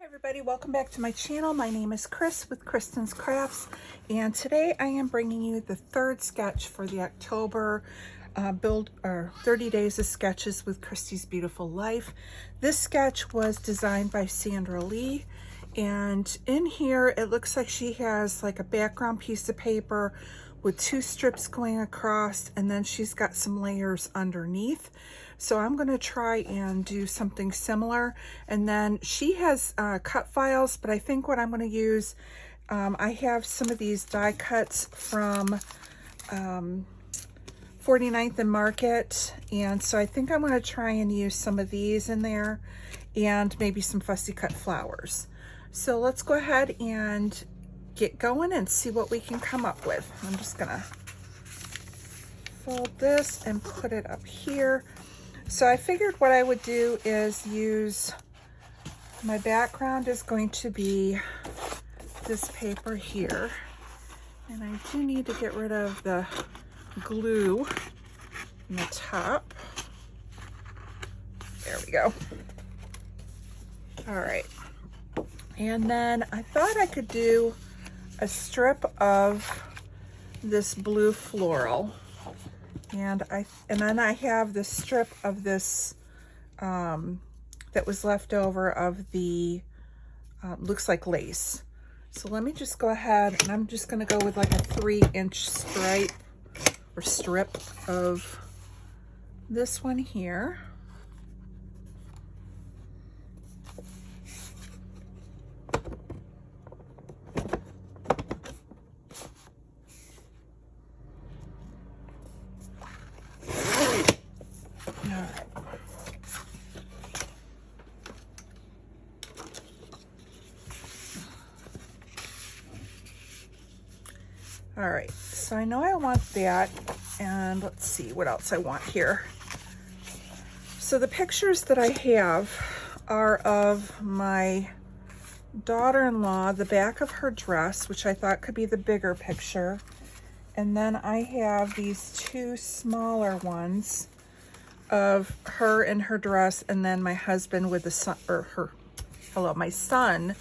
Hi everybody, welcome back to my channel. My name is Chris with Kristen's Crafts, and today I am bringing you the third sketch for the October 30 days of sketches with Christy's Beautiful Life. This sketch was designed by Sandra Lee, and in here it looks like she has like a background piece of paper with two strips going across, and then she's got some layers underneath. So I'm going to try and do something similar. And then she has cut files, but I think what I'm going to use, I have some of these die cuts from 49th and Market, and so I think I'm going to try and use some of these in there and maybe some fussy cut flowers. So let's go ahead and get going and see what we can come up with. I'm just going to fold this and put it up here. So I figured what I would do is use, my background is going to be this paper here, and I do need to get rid of the glue in the top. There we go. All right, and then I thought I could do a strip of this blue floral. And then I have this strip of this that was left over of the looks like lace. So let me just go ahead, and I'm just going to go with like a 3-inch stripe or strip of this one here. All right, so I know I want that, and let's see what else I want here. So the pictures that I have are of my daughter-in-law, the back of her dress, which I thought could be the bigger picture. And then I have these two smaller ones of her in her dress, and then my husband with the sun, or her, hello, my son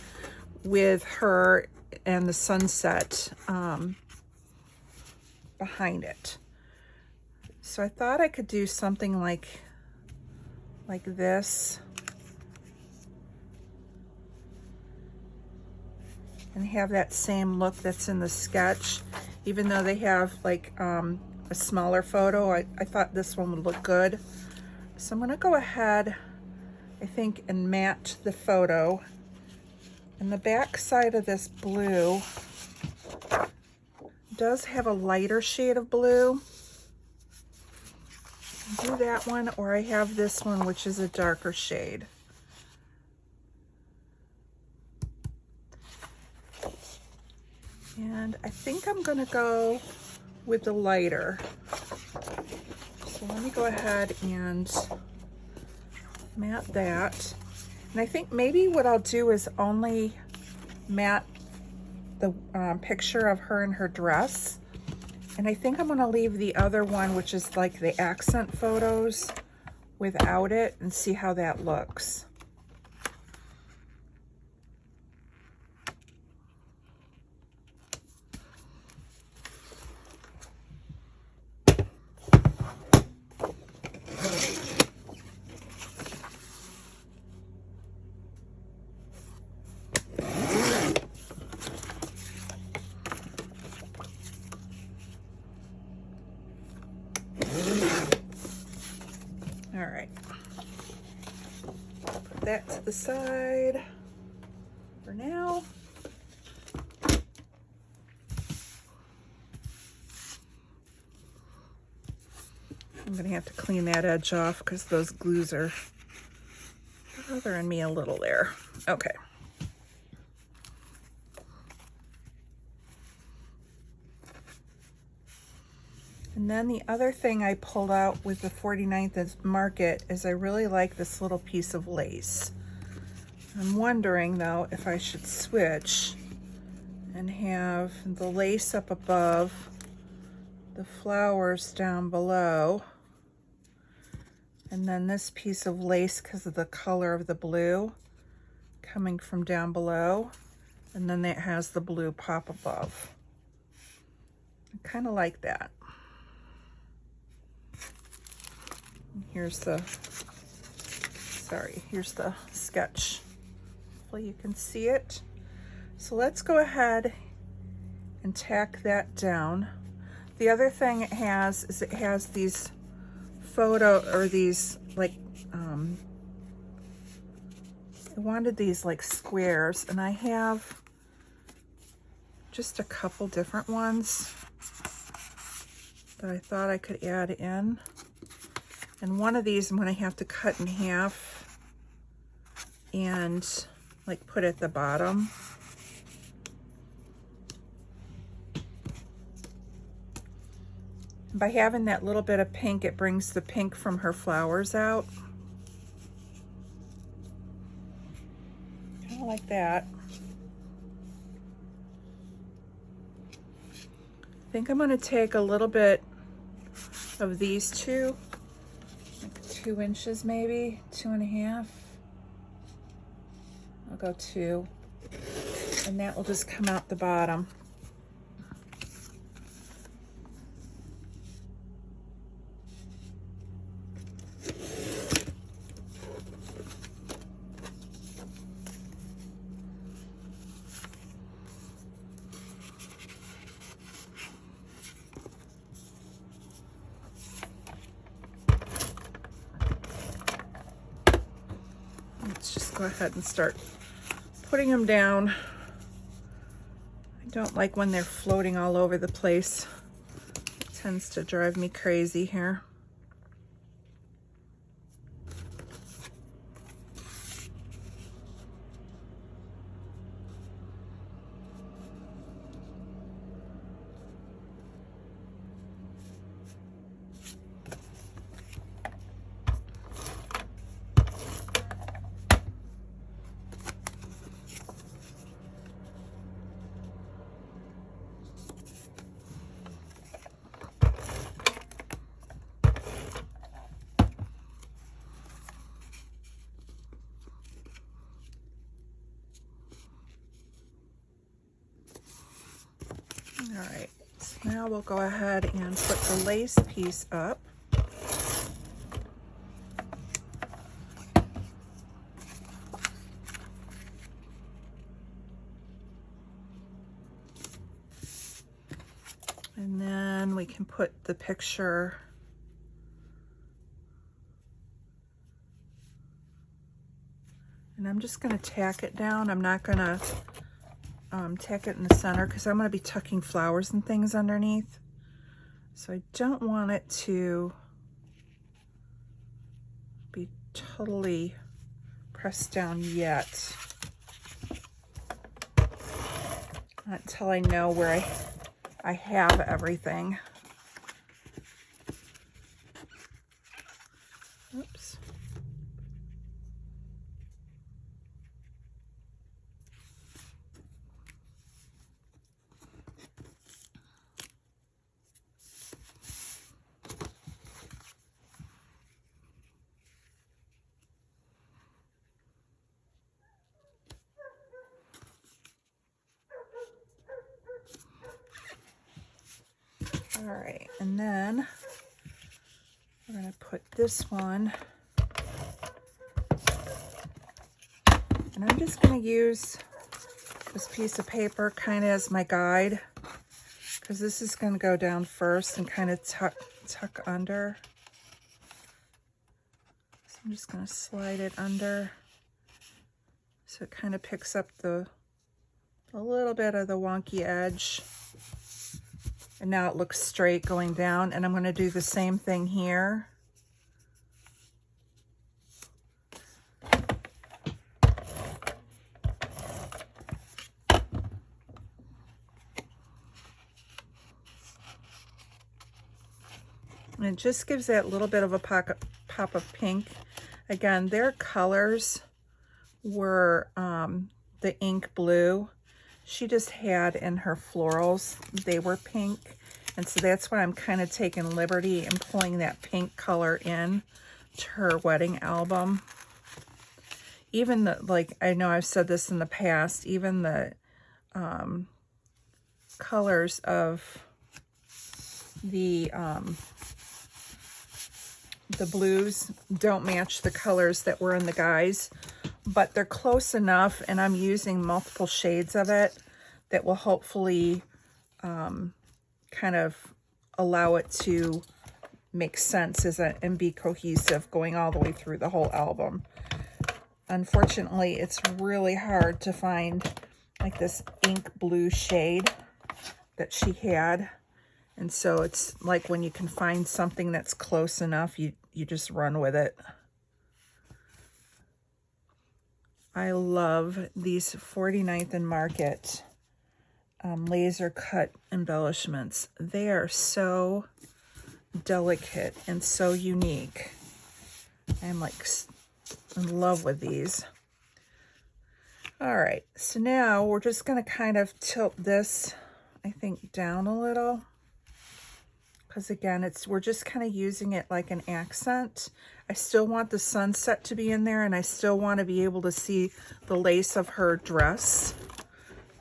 with her and the sunset behind it. So I thought I could do something like this and have that same look that's in the sketch, even though they have like a smaller photo. I thought this one would look good. So I'm going to go ahead, I think, and match the photo. And the back side of this blue does have a lighter shade of blue. Do that one, or I have this one, which is a darker shade. And I think I'm going to go with the lighter. So let me go ahead and matte that. And I think maybe what I'll do is only matte the picture of her in her dress. And I think I'm going to leave the other one, which is like the accent photos, without it, and see how that looks. All right, put that to the side for now. I'm gonna have to clean that edge off because those glues are bothering me a little there. Okay. And then the other thing I pulled out with the 49th Market is I really like this little piece of lace. I'm wondering though if I should switch and have the lace up above, the flowers down below, and then this piece of lace, because of the color of the blue, coming from down below, and then it has the blue pop above. I kind of like that. Here's the sketch. Hopefully you can see it. So let's go ahead and tack that down. The other thing it has is it has these these like, I wanted these like squares, and I have just a couple different ones that I thought I could add in. And one of these I'm going to have to cut in half and like put at the bottom. By having that little bit of pink, it brings the pink from her flowers out. Kind of like that. I think I'm going to take a little bit of these two, like 2 inches maybe, 2.5. I'll go 2, and that will just come out the bottom. Let's just go ahead and start putting them down. I don't like when they're floating all over the place. It tends to drive me crazy here. All right, so now we'll go ahead and put the lace piece up. And then we can put the picture and I'm just going to tack it down. I'm not going to tack it in the center because I'm going to be tucking flowers and things underneath. So I don't want it to be totally pressed down yet. Not until I know where I have everything. Oops. All right, and then we're going to put this one, and I'm just going to use this piece of paper kind of as my guide, because this is going to go down first and kind of tuck under. So I'm just going to slide it under so it kind of picks up a little bit of the wonky edge. And now it looks straight going down, and I'm going to do the same thing here. And it just gives that little bit of a pop of pink. Again, their colors were the ink blue. She just had in her florals, they were pink. And so that's why I'm kind of taking liberty and pulling that pink color in to her wedding album. even the, like, I know I've said this in the past, even the colors of the blues don't match the colors that were in the guys, but they're close enough, and I'm using multiple shades of it that will hopefully kind of allow it to make sense and be cohesive going all the way through the whole album. Unfortunately, it's really hard to find like this ink blue shade that she had. And so it's like when you can find something that's close enough, you just run with it. I love these 49th and Market laser cut embellishments. They are so delicate and so unique. I'm like in love with these. All right, so now we're just going to kind of tilt this, I think, down a little, because again, we're just kind of using it like an accent. I still want the sunset to be in there, and I still want to be able to see the lace of her dress.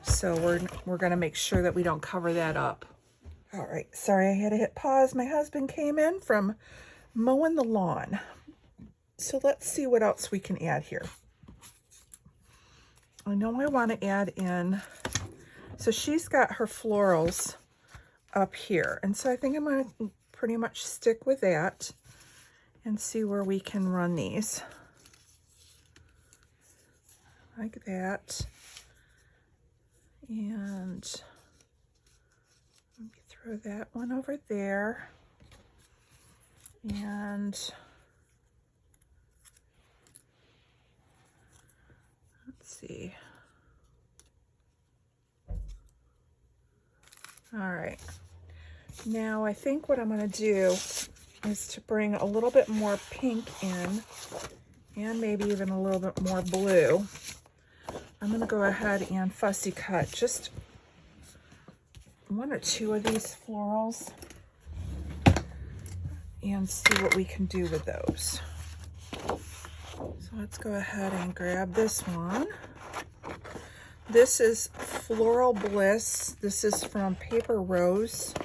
So we're going to make sure that we don't cover that up. All right, sorry I had to hit pause. My husband came in from mowing the lawn. So let's see what else we can add here. I know I want to add in, so she's got her florals up here. And so I think I'm going to pretty much stick with that and see where we can run these. Like that. And let me throw that one over there. And let's see. All right. Now I think what I'm going to do is to bring a little bit more pink in, and maybe even a little bit more blue. I'm going to go ahead and fussy cut just one or two of these florals and see what we can do with those. So let's go ahead and grab this one. This is Floral Bliss. This is from Paper Rose.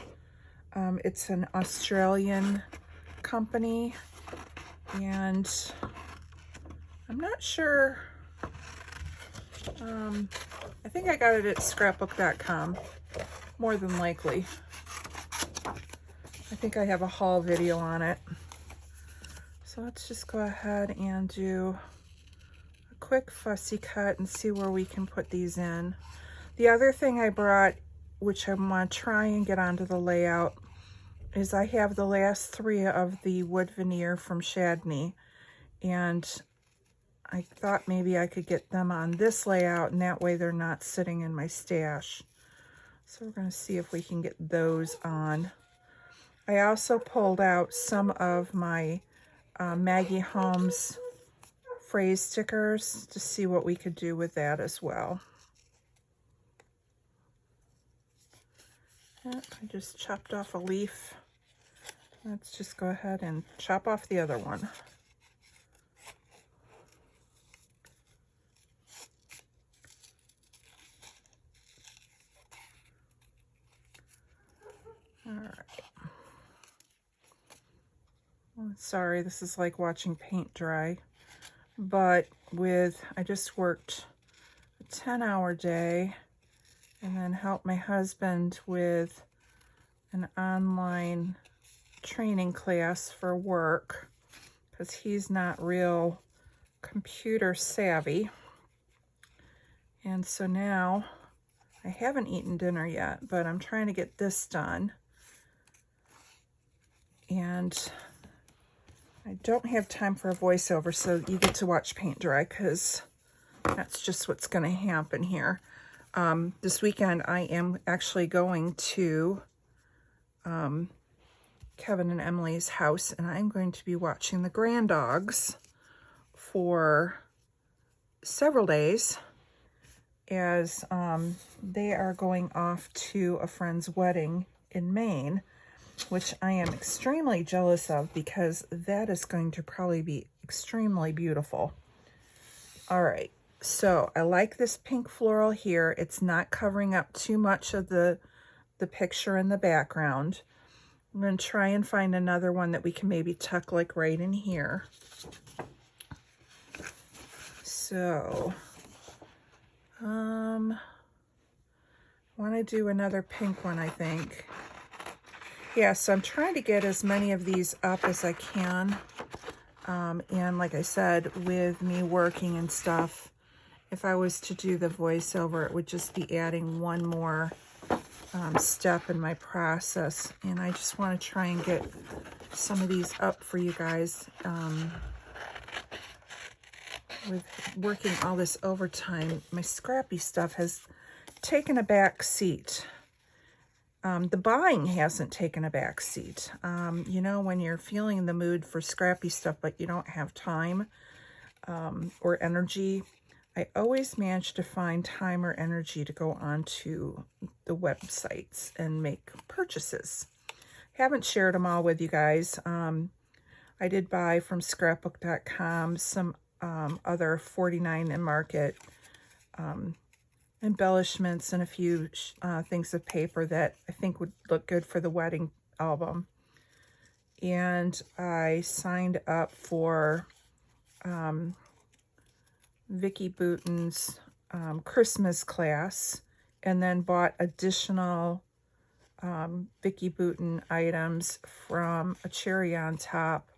It's an Australian company, and I'm not sure. I think I got it at scrapbook.com, more than likely. I think I have a haul video on it. So let's just go ahead and do a quick fussy cut and see where we can put these in. The other thing I brought, which I want to try and get onto the layout, is I have the last three of the wood veneer from Chadney, and I thought maybe I could get them on this layout, and that way they're not sitting in my stash. So we're going to see if we can get those on. I also pulled out some of my Maggie Holmes phrase stickers to see what we could do with that as well. Yep, I just chopped off a leaf. Let's just go ahead and chop off the other one. All right. Well, sorry, this is like watching paint dry, but I just worked a 10-hour day and then helped my husband with an online training class for work because he's not real computer savvy. And so now I haven't eaten dinner yet, but I'm trying to get this done. And I don't have time for a voiceover, so you get to watch paint dry because that's just what's going to happen here. This weekend I am actually going to Kevin and Emily's house, and I'm going to be watching the Grand Dogs for several days as they are going off to a friend's wedding in Maine, which I am extremely jealous of because that is going to probably be extremely beautiful. All right, so I like this pink floral here. It's not covering up too much of the picture in the background. I'm going to try and find another one that we can maybe tuck like right in here. So, I want to do another pink one, I think. Yeah, so I'm trying to get as many of these up as I can. And like I said, with me working and stuff, if I was to do the voiceover, it would just be adding one more step in my process. And I just want to try and get some of these up for you guys. With working all this overtime, my scrappy stuff has taken a back seat. The buying hasn't taken a back seat. You know, when you're feeling in the mood for scrappy stuff, but you don't have time or energy, I always manage to find time or energy to go onto the websites and make purchases. Haven't shared them all with you guys. I did buy from scrapbook.com some other 49 and Market embellishments and a few things of paper that I think would look good for the wedding album. And I signed up for Vicki Boutin's Christmas class, and then bought additional Vicki Boutin items from A Cherry on Top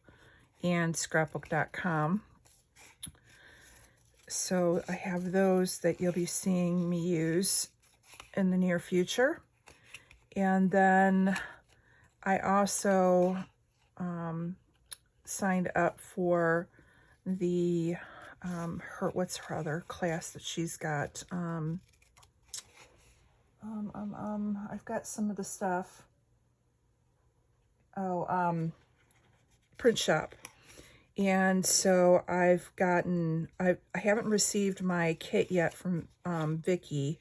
and scrapbook.com. So I have those that you'll be seeing me use in the near future. And then I also signed up for the what's her other class that she's got? I've got some of the stuff. Oh, print shop. And so I haven't received my kit yet from Vicki.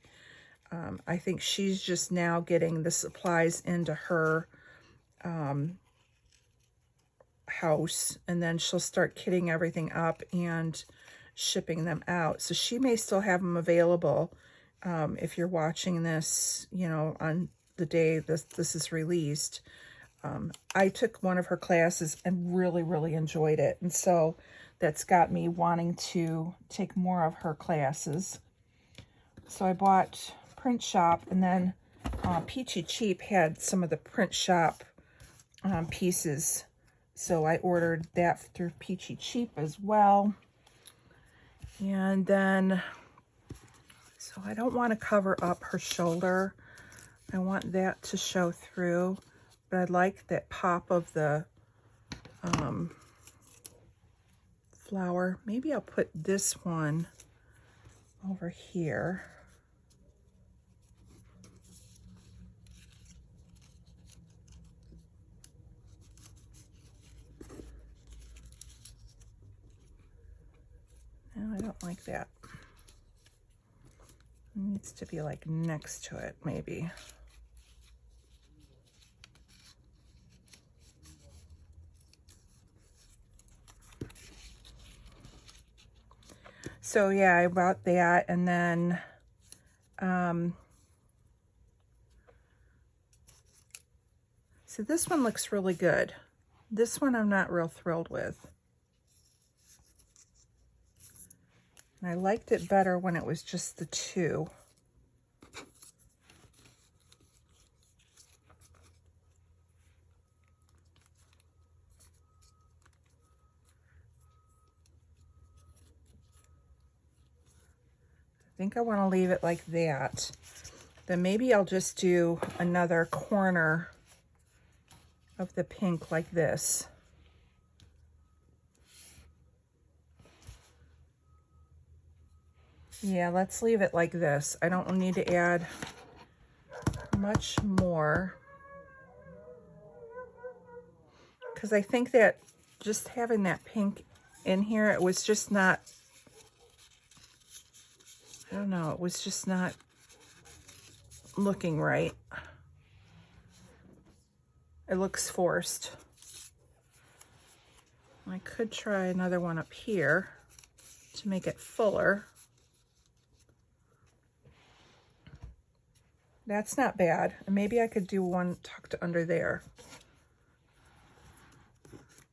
I think she's just now getting the supplies into her house, and then she'll start kitting everything up and shipping them out. So she may still have them available if you're watching this, you know, on the day this is released. I took one of her classes and really enjoyed it. And so that's got me wanting to take more of her classes. So I bought Print Shop, and then Peachy Cheap had some of the Print Shop pieces. So I ordered that through Peachy Cheap as well. And then, so I don't want to cover up her shoulder. I want that to show through. But I like that pop of the flower. Maybe I'll put this one over here. No, I don't like that. It needs to be like next to it, maybe. So yeah, I bought that, and then so this one looks really good. This one I'm not real thrilled with. And I liked it better when it was just the two. I think I want to leave it like that. Then maybe I'll just do another corner of the pink like this. Yeah, let's leave it like this. I don't need to add much more, because I think that just having that pink in here, it was just not, I don't know, it was just not looking right. It looks forced. I could try another one up here to make it fuller. That's not bad. Maybe I could do one tucked under there.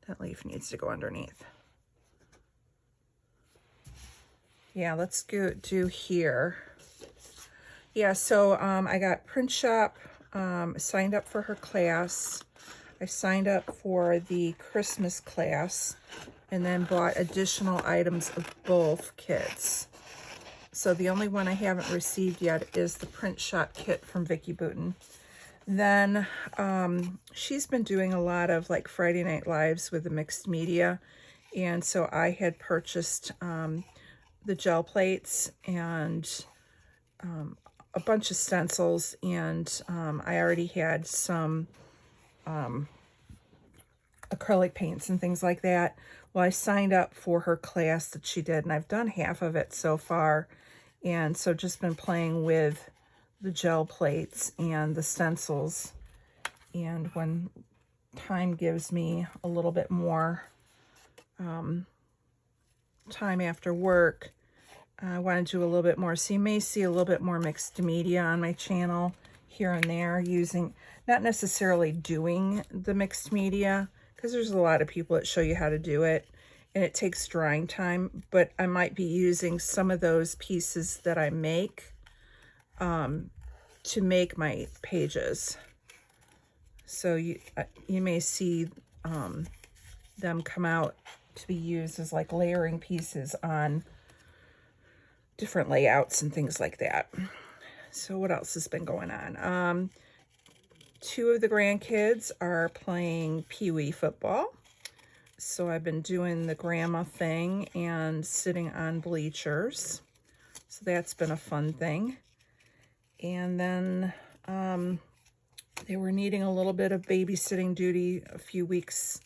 That leaf needs to go underneath. Yeah, let's do here. Yeah, so I got Print Shop, signed up for her class. I signed up for the Christmas class and then bought additional items of both kits. So the only one I haven't received yet is the Print Shop kit from Vicki Boutin. Then she's been doing a lot of like Friday Night Lives with the mixed media. And so I had purchased the gel plates and a bunch of stencils, and I already had some acrylic paints and things like that. Well, I signed up for her class that she did, and I've done half of it so far. And so just been playing with the gel plates and the stencils. And when time gives me a little bit more time after work, I want to do a little bit more. So you may see a little bit more mixed media on my channel here and there, using, not necessarily doing the mixed media, because there's a lot of people that show you how to do it and it takes drying time, but I might be using some of those pieces that I make to make my pages. So you may see them come out to be used as like layering pieces on different layouts and things like that. So what else has been going on? Two of the grandkids are playing Pee-wee football. So I've been doing the grandma thing and sitting on bleachers. So that's been a fun thing. And then they were needing a little bit of babysitting duty a few weeks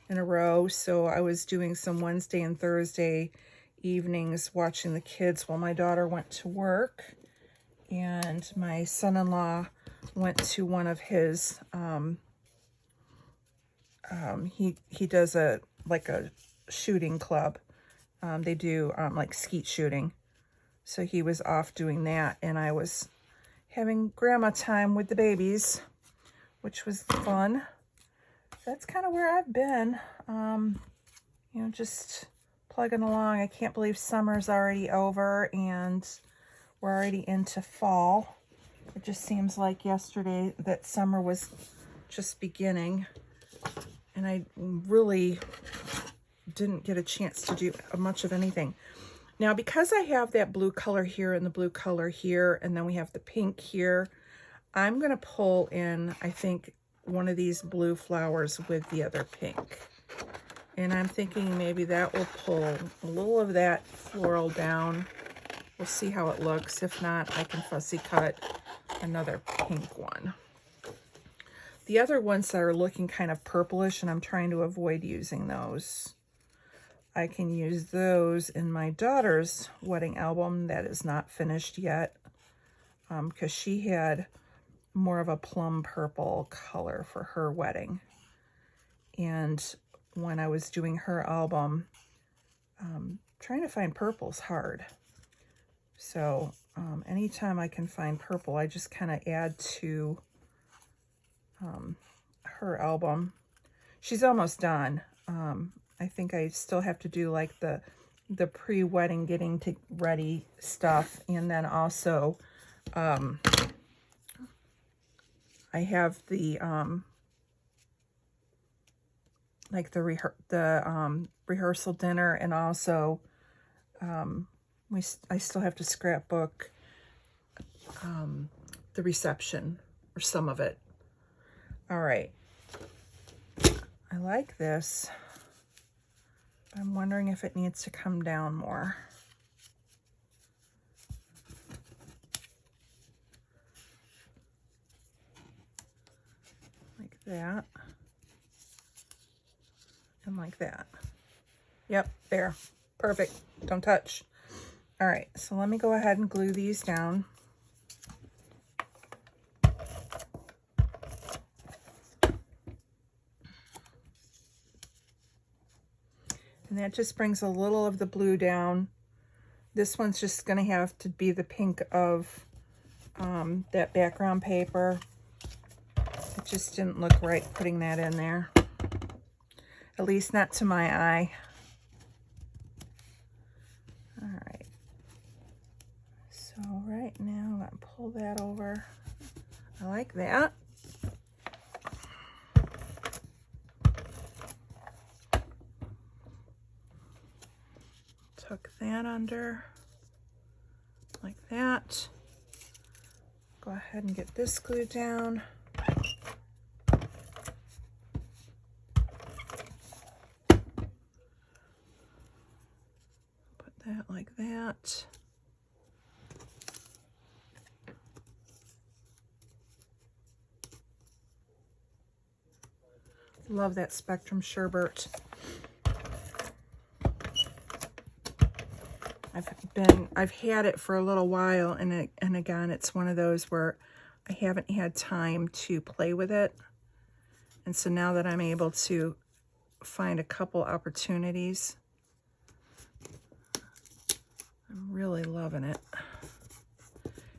in a row. So I was doing some Wednesday and Thursday evenings watching the kids while my daughter went to work. And my son-in-law went to one of his, he does a shooting club. They do like skeet shooting. So he was off doing that, and I was having grandma time with the babies, which was fun. That's kind of where I've been, you know, just plugging along. I can't believe summer's already over and we're already into fall. It just seems like yesterday that summer was just beginning, and I really didn't get a chance to do much of anything. Now, because I have that blue color here and the blue color here, and then we have the pink here, I'm going to pull in, I think, one of these blue flowers with the other pink. And I'm thinking maybe that will pull a little of that floral down. We'll see how it looks. If not, I can fussy cut another pink one. The other ones that are looking kind of purplish, and I'm trying to avoid using those, I can use those in my daughter's wedding album that is not finished yet, because she had more of a plum purple color for her wedding. And when I was doing her album, trying to find purple's hard. So anytime I can find purple, I just kind of add to her album. She's almost done. I think I still have to do like the pre-wedding getting ready stuff, and then also I have the like the rehearsal dinner, and also I still have to scrapbook the reception, or some of it. All right, I like this. I'm wondering if it needs to come down more. Like that. And like that. Yep, there. Perfect. Don't touch. All right, so let me go ahead and glue these down. And that just brings a little of the blue down This one's just going to have to be the pink of that background paper. It just didn't look right putting that in there. At least not to my eye. All right. So right now, I'm going to pull that over. I like that. Tuck that under like that. Go ahead and get this glued down. Put that like that. Love that Spectrum Sherbet. I've had it for a little while, and again, it's one of those where I haven't had time to play with it. And so now that I'm able to find a couple opportunities, I'm really loving it.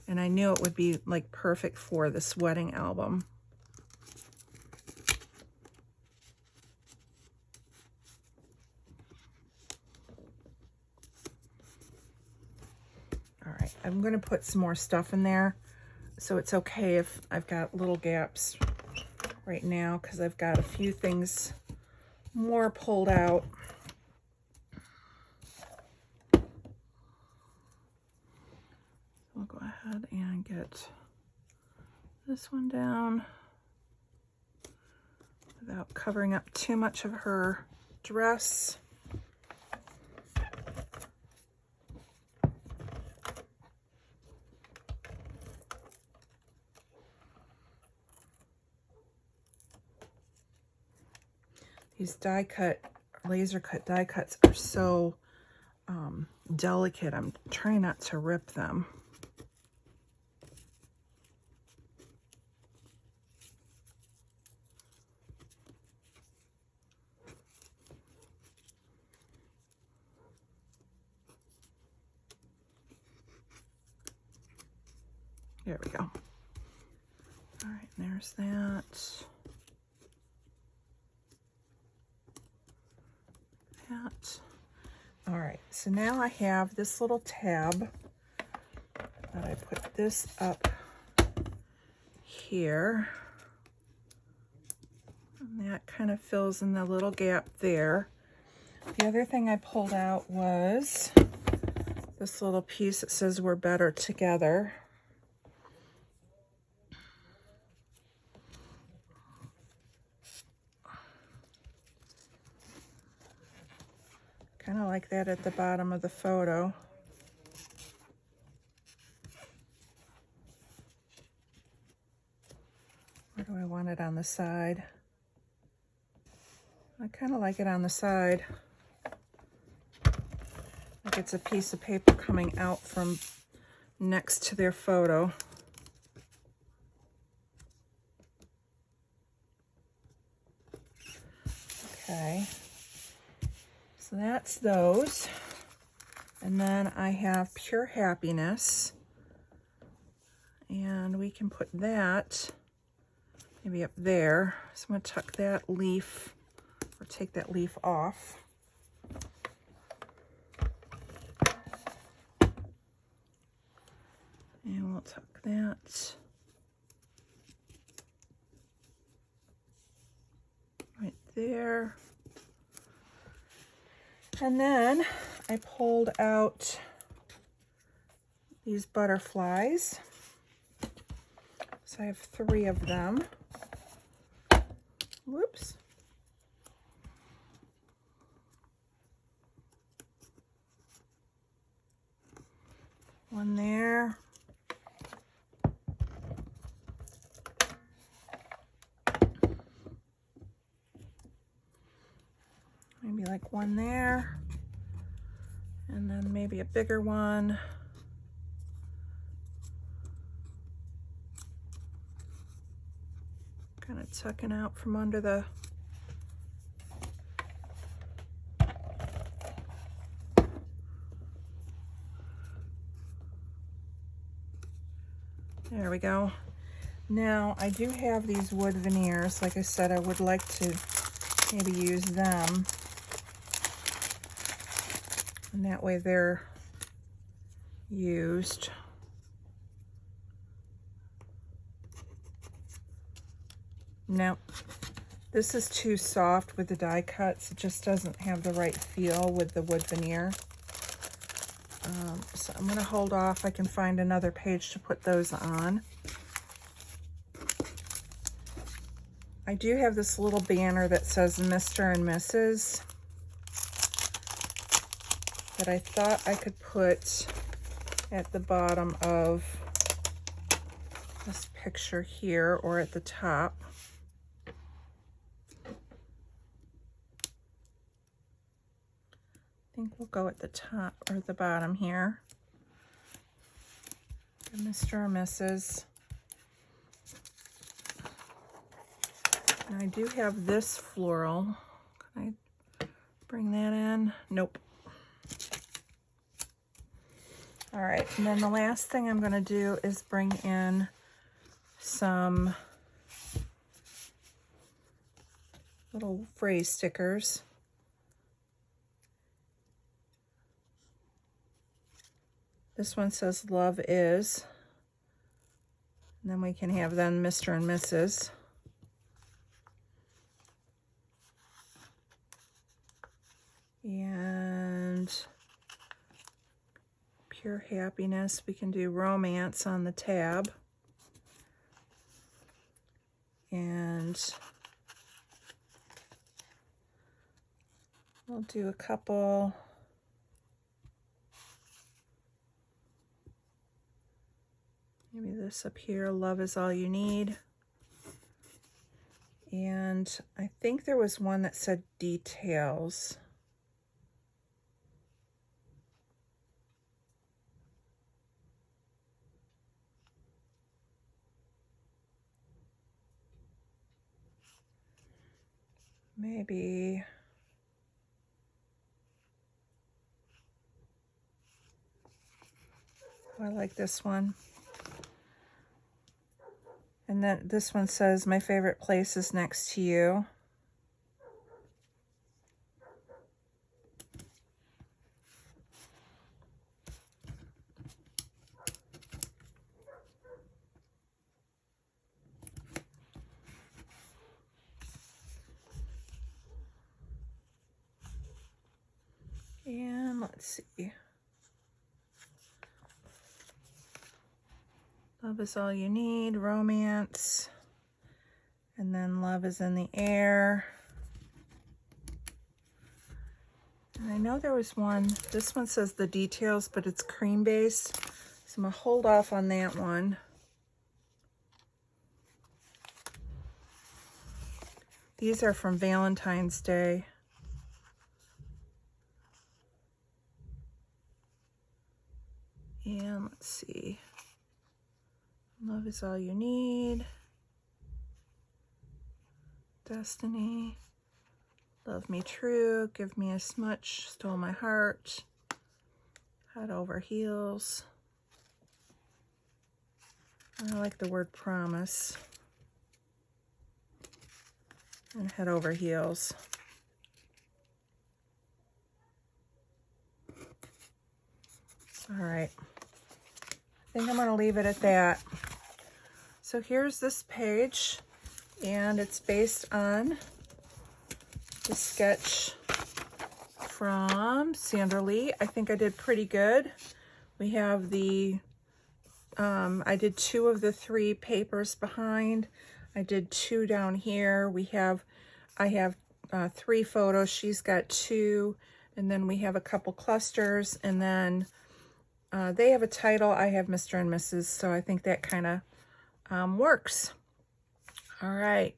And I knew it would be like perfect for this wedding album. All right, I'm going to put some more stuff in there, so it's okay if I've got little gaps right now because I've got a few things more pulled out. We'll go ahead and get this one down without covering up too much of her dress. These die cut, laser cut die cuts are so delicate. I'm trying not to rip them. There we go. All right, there's that. All right, so now I have this little tab that I put this up here, and that kind of fills in the little gap there. The other thing I pulled out was this little piece that says "We're Better Together." Kind of like that at the bottom of the photo. Where do I want it on the side? I kind of like it on the side. Like it's a piece of paper coming out from next to their photo. Okay. So that's those. And then I have Pure Happiness. And we can put that maybe up there. So I'm going to tuck that leaf, or take that leaf off. And we'll tuck that right there. And then I pulled out these butterflies. So I have 3 of them. Whoops. One there. Maybe like one there, and then maybe a bigger one. Kind of tucking out from under the There we go. Now, I do have these wood veneers. Like I said, I would like to maybe use them. And that way they're used. No, this is too soft with the die cuts. It just doesn't have the right feel with the wood veneer. So I'm going to hold off. I can find another page to put those on. I do have this little banner that says Mr. and Mrs. that I thought I could put at the bottom of this picture here or at the top. I think we'll go at the top or the bottom here. Mr. or Mrs. And I do have this floral. Can I bring that in? Nope. All right, and then the last thing I'm going to do is bring in some little phrase stickers. This one says love is, and then we can have then Mr. and Mrs. And pure happiness, we can do romance on the tab. And we'll do a couple. Maybe this up here, love is all you need. And I think there was one that said details. Maybe I like this one. And then this one says, my favorite place is next to you. And let's see. Love is all you need, romance. And then love is in the air. And I know there was one, this one says the details, but it's cream based. So I'm gonna hold off on that one. These are from Valentine's Day. And let's see. Love is all you need. Destiny. Love me true. Give me a smutch. Stole my heart. Head over heels. I like the word promise. And head over heels. All right. I think I'm going to leave it at that. So here's this page, and it's based on the sketch from Sandra Lee. I think I did pretty good. We have the, I did 2 of the 3 papers behind. I did 2 down here. I have 3 photos. She's got 2, and then we have a couple clusters, and then they have a title. I have Mr. and Mrs. So I think that kind of works. All right.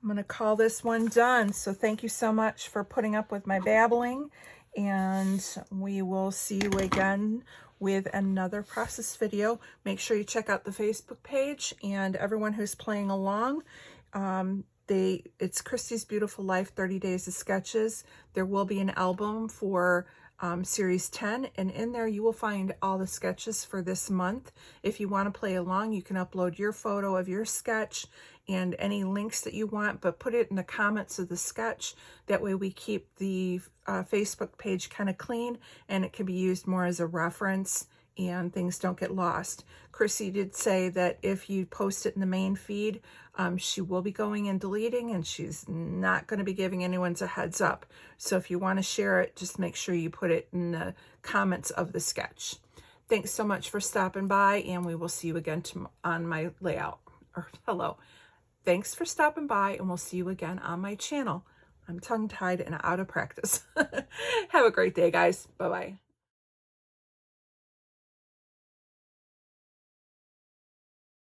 I'm going to call this one done. So thank you so much for putting up with my babbling. And we will see you again with another process video. Make sure you check out the Facebook page, and everyone who's playing along. It's Christy's Beautiful Life 30 Days of Sketches. There will be an album for Series 10, and in there you will find all the sketches for this month. If you want to play along, you can upload your photo of your sketch and any links that you want, but put it in the comments of the sketch. That way we keep the Facebook page kind of clean, and it can be used more as a reference and things don't get lost. Chrissy did say that if you post it in the main feed, she will be going and deleting, and she's not going to be giving anyone a heads up. So if you want to share it, just make sure you put it in the comments of the sketch. Thanks so much for stopping by, and we will see you again on my layout. Or hello. Thanks for stopping by, and we'll see you again on my channel. I'm tongue-tied and out of practice. Have a great day, guys. Bye-bye.